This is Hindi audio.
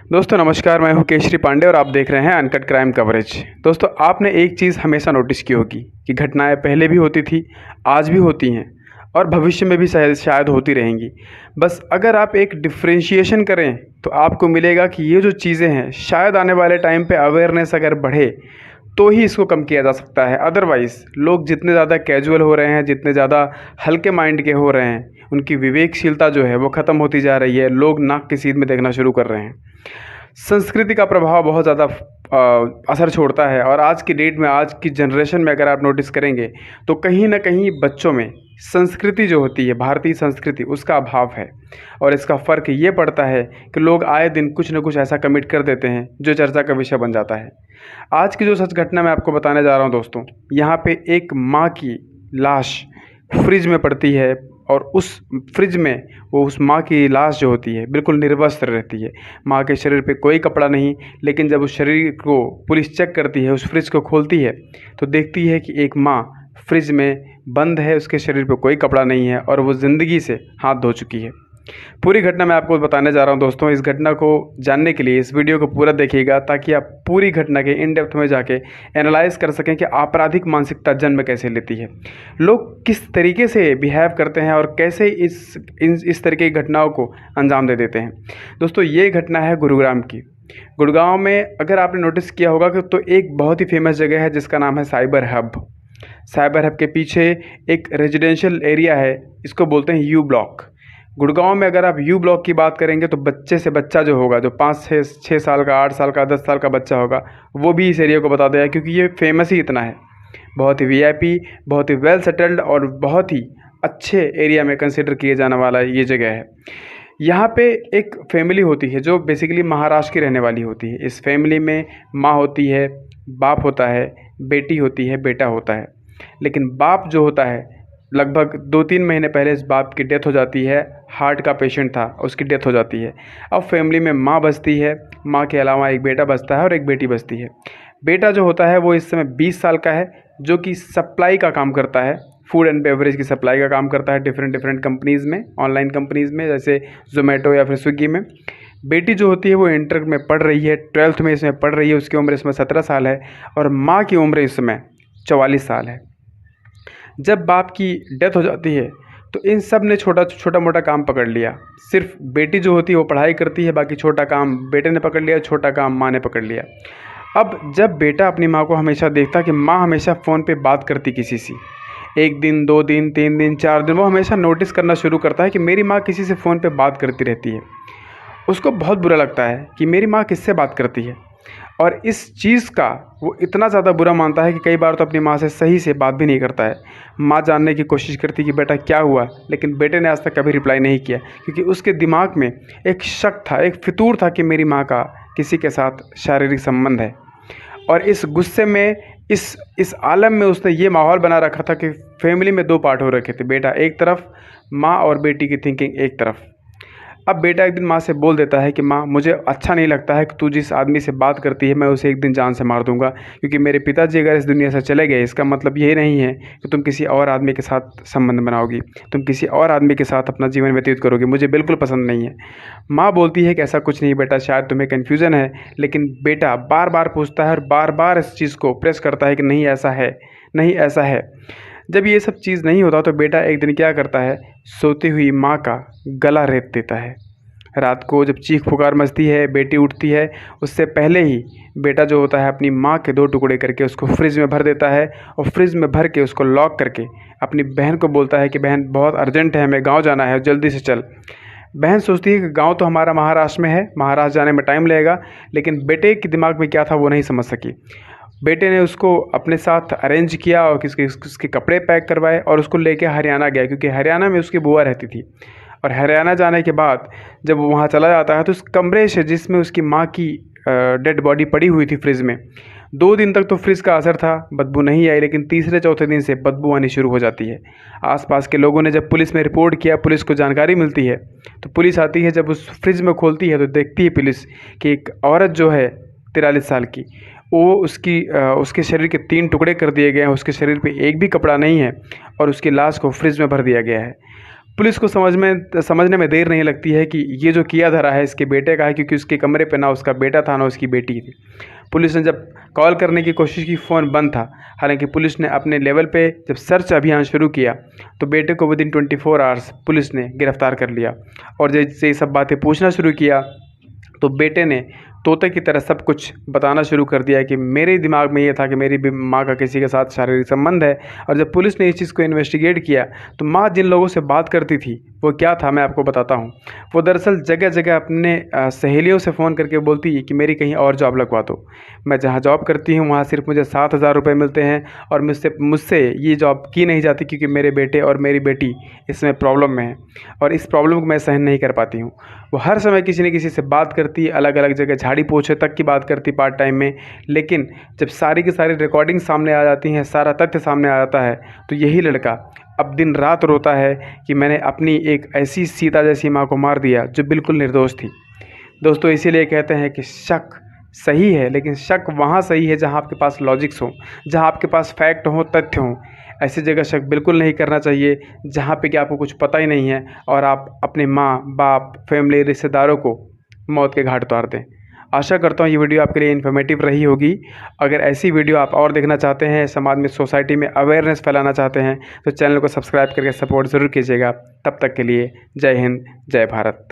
दोस्तों नमस्कार, मैं हूं केशरी पांडे और आप देख रहे हैं अनकट क्राइम कवरेज। दोस्तों आपने एक चीज़ हमेशा नोटिस की होगी कि घटनाएं पहले भी होती थी, आज भी होती हैं और भविष्य में भी शायद होती रहेंगी। बस अगर आप एक डिफ्रेंशिएशन करें तो आपको मिलेगा कि ये जो चीज़ें हैं शायद आने वाले टाइम पे अवेयरनेस अगर बढ़े तो ही इसको कम किया जा सकता है। अदरवाइज़ लोग जितने ज़्यादा कैजुअल हो रहे हैं, जितने ज़्यादा हल्के माइंड के हो रहे हैं, उनकी विवेकशीलता जो है वो ख़त्म होती जा रही है। लोग नाक की सीध में देखना शुरू कर रहे हैं। संस्कृति का प्रभाव बहुत ज़्यादा असर छोड़ता है और आज की डेट में, आज की जनरेशन में अगर आप नोटिस करेंगे तो कहीं ना कहीं बच्चों में संस्कृति जो होती है, भारतीय संस्कृति, उसका अभाव है। और इसका फ़र्क ये पड़ता है कि लोग आए दिन कुछ न कुछ ऐसा कमिट कर देते हैं जो चर्चा का विषय बन जाता है। आज की जो सच घटना मैं आपको बताने जा रहा हूँ दोस्तों, यहाँ पे एक माँ की लाश फ्रिज में पड़ती है और उस फ्रिज में वो उस माँ की लाश जो होती है बिल्कुल निर्वस्त्र रहती है। माँ के शरीर पे कोई कपड़ा नहीं, लेकिन जब उस शरीर को पुलिस चेक करती है, उस फ्रिज को खोलती है तो देखती है कि एक माँ फ्रिज में बंद है, उसके शरीर पे कोई कपड़ा नहीं है और वो ज़िंदगी से हाथ धो चुकी है। पूरी घटना मैं आपको बताने जा रहा हूं दोस्तों। इस घटना को जानने के लिए इस वीडियो को पूरा देखिएगा ताकि आप पूरी घटना के इन डेप्थ में जाके एनालाइज कर सकें कि आपराधिक मानसिकता जन्म कैसे लेती है, लोग किस तरीके से बिहेव करते हैं और कैसे इस तरीके की घटनाओं को अंजाम दे देते हैं। दोस्तों ये घटना है गुरुग्राम की। गुड़गांव में अगर आपने नोटिस किया होगा कि तो एक बहुत ही फेमस जगह है जिसका नाम है साइबर हब। साइबर हब के पीछे एक रेजिडेंशियल एरिया है, इसको बोलते हैं यू ब्लॉक। गुड़गांव में अगर आप यू ब्लॉक की बात करेंगे तो बच्चे से बच्चा जो होगा, जो 5-6 साल का, 8 साल का, 10 साल का बच्चा होगा, वो भी इस एरिया को बता देगा, क्योंकि ये फेमस ही इतना है। बहुत ही वीआईपी, बहुत ही वेल सेटल्ड और बहुत ही अच्छे एरिया में कंसिडर किए जाने वाला ये जगह है। यहाँ पे एक फैमिली होती है जो बेसिकली महाराष्ट्र की रहने वाली होती है। इस फैमिली में माँ होती है, बाप होता है, बेटी होती है, बेटा होता है। लेकिन बाप जो होता है, लगभग 2-3 महीने पहले इस बाप की डेथ हो जाती है। हार्ट का पेशेंट था, उसकी डेथ हो जाती है। अब फैमिली में माँ बचती है, माँ के अलावा एक बेटा बचता है और एक बेटी बचती है। बेटा जो होता है वो इस समय 20 साल का है, जो कि सप्लाई का काम करता है, फूड एंड बेवरेज की सप्लाई का काम करता है डिफरेंट कंपनीज़ में, ऑनलाइन कंपनीज़ में, जैसे जोमेटो या फिर स्विगी में। बेटी जो होती है वो इंटर में पढ़ रही है, 12th में इसमें पढ़ रही है, उसकी उम्र इसमें 17 साल है और माँ की उम्र इस समय 44 साल है। जब बाप की डेथ हो जाती है तो इन सब ने छोटा मोटा काम पकड़ लिया। सिर्फ बेटी जो होती है वो पढ़ाई करती है, बाकी छोटा काम बेटे ने पकड़ लिया, छोटा काम माँ ने पकड़ लिया। अब जब बेटा अपनी माँ को हमेशा देखता कि माँ हमेशा फ़ोन पे बात करती किसी से, 1 दिन, 2 दिन, 3 दिन, 4 दिन, वो हमेशा नोटिस करना शुरू करता है कि मेरी माँ किसी से फ़ोन पे बात करती रहती है। उसको बहुत बुरा लगता है कि मेरी माँ किससे बात करती है, और इस चीज़ का वो इतना ज़्यादा बुरा मानता है कि कई बार तो अपनी माँ से सही से बात भी नहीं करता है। माँ जानने की कोशिश करती कि बेटा क्या हुआ, लेकिन बेटे ने आज तक कभी रिप्लाई नहीं किया, क्योंकि उसके दिमाग में एक शक था, एक फितूर था कि मेरी माँ का किसी के साथ शारीरिक संबंध है। और इस गुस्से में, इस आलम में उसने ये माहौल बना रखा था कि फैमिली में 2 पार्ट हो रखे थे, बेटा एक तरफ, माँ और बेटी की थिंकिंग एक तरफ। अब बेटा एक दिन माँ से बोल देता है कि माँ, मुझे अच्छा नहीं लगता है कि तू जिस आदमी से बात करती है मैं उसे एक दिन जान से मार दूंगा, क्योंकि मेरे पिताजी अगर इस दुनिया से चले गए इसका मतलब ये नहीं है कि तुम किसी और आदमी के साथ संबंध बनाओगी, तुम किसी और आदमी के साथ अपना जीवन व्यतीत करोगे, मुझे बिल्कुल पसंद नहीं है। माँ बोलती है कि ऐसा कुछ नहीं बेटा, शायद तुम्हें कन्फ्यूज़न है। लेकिन बेटा बार बार पूछता है और बार बार इस चीज़ को प्रेस करता है कि नहीं ऐसा है, नहीं ऐसा है। जब ये सब चीज़ नहीं होता तो बेटा एक दिन क्या करता है, सोती हुई माँ का गला रेत देता है। रात को जब चीख पुकार मचती है, बेटी उठती है, उससे पहले ही बेटा जो होता है अपनी माँ के 2 टुकड़े करके उसको फ्रिज में भर देता है और फ्रिज में भर के उसको लॉक करके अपनी बहन को बोलता है कि बहन बहुत अर्जेंट है, हमें गाँव जाना है, जल्दी से चल। बहन सोचती है कि गाँव तो हमारा महाराष्ट्र में है, महाराष्ट्र जाने में टाइम लगेगा, लेकिन बेटे के दिमाग में क्या था वो नहीं समझ सकी। बेटे ने उसको अपने साथ अरेंज किया और उसके कपड़े पैक करवाए और उसको लेके हरियाणा गया, क्योंकि हरियाणा में उसकी बुआ रहती थी। और हरियाणा जाने के बाद जब वो वहाँ चला जाता है तो उस कमरे से जिसमें उसकी माँ की डेड बॉडी पड़ी हुई थी फ्रिज में, 2 दिन तक तो फ्रिज का असर था, बदबू नहीं आई, लेकिन तीसरे चौथे दिन से बदबू आनी शुरू हो जाती है। आसपास के लोगों ने जब पुलिस में रिपोर्ट किया, पुलिस को जानकारी मिलती है, तो पुलिस आती है। जब उस फ्रिज में खोलती है तो देखती है पुलिस कि एक औरत जो है 43 साल की, वो उसके शरीर के 3 टुकड़े कर दिए गए हैं, उसके शरीर पे एक भी कपड़ा नहीं है और उसकी लाश को फ्रिज में भर दिया गया है। पुलिस को समझने में देर नहीं लगती है कि ये जो किया धरा है इसके बेटे का है, क्योंकि उसके कमरे पे ना उसका बेटा था ना उसकी बेटी थी। पुलिस ने जब कॉल करने की कोशिश की, फ़ोन बंद था। हालांकि पुलिस ने अपने लेवल पे जब सर्च अभियान शुरू किया तो बेटे को विदिन 24 आवर्स पुलिस ने गिरफ़्तार कर लिया। और जैसे ये सब बातें पूछना शुरू किया तो बेटे ने तोते की तरह सब कुछ बताना शुरू कर दिया कि मेरे दिमाग में ये था कि मेरी माँ का किसी के साथ शारीरिक संबंध है। और जब पुलिस ने इस चीज़ को इन्वेस्टिगेट किया तो माँ जिन लोगों से बात करती थी वो क्या था, मैं आपको बताता हूँ। वो दरअसल जगह जगह अपने सहेलियों से फ़ोन करके बोलती है कि मेरी कहीं और जॉब लगवा दो। मैं जहाँ जॉब करती हूँ वहाँ सिर्फ मुझे 7,000 रुपये मिलते हैं और मुझसे ये जॉब की नहीं जाती, क्योंकि मेरे बेटे और मेरी बेटी इसमें प्रॉब्लम में है और इस प्रॉब्लम को मैं सहन नहीं कर पाती हूँ। वो हर समय किसी न किसी से बात करती, अलग अलग जगह झाड़ी पोछे तक की बात करती पार्ट टाइम में। लेकिन जब सारी की सारी रिकॉर्डिंग सामने आ जाती हैं, सारा तथ्य सामने आ जाता है, तो यही लड़का अब दिन रात रोता है कि मैंने अपनी एक ऐसी सीता जैसी माँ को मार दिया जो बिल्कुल निर्दोष थी। दोस्तों, इसीलिए कहते हैं कि शक सही है, लेकिन शक वहाँ सही है जहाँ आपके पास लॉजिक्स हों, जहाँ आपके पास फैक्ट हों, तथ्य हों। ऐसी जगह शक बिल्कुल नहीं करना चाहिए जहाँ पे कि आपको कुछ पता ही नहीं है और आप अपने माँ बाप, फैमिली, रिश्तेदारों को मौत के घाट उतार दें। आशा करता हूँ ये वीडियो आपके लिए इन्फॉर्मेटिव रही होगी। अगर ऐसी वीडियो आप और देखना चाहते हैं, समाज में, सोसाइटी में अवेयरनेस फैलाना चाहते हैं, तो चैनल को सब्सक्राइब करके सपोर्ट ज़रूर कीजिएगा। तब तक के लिए जय हिंद, जय भारत।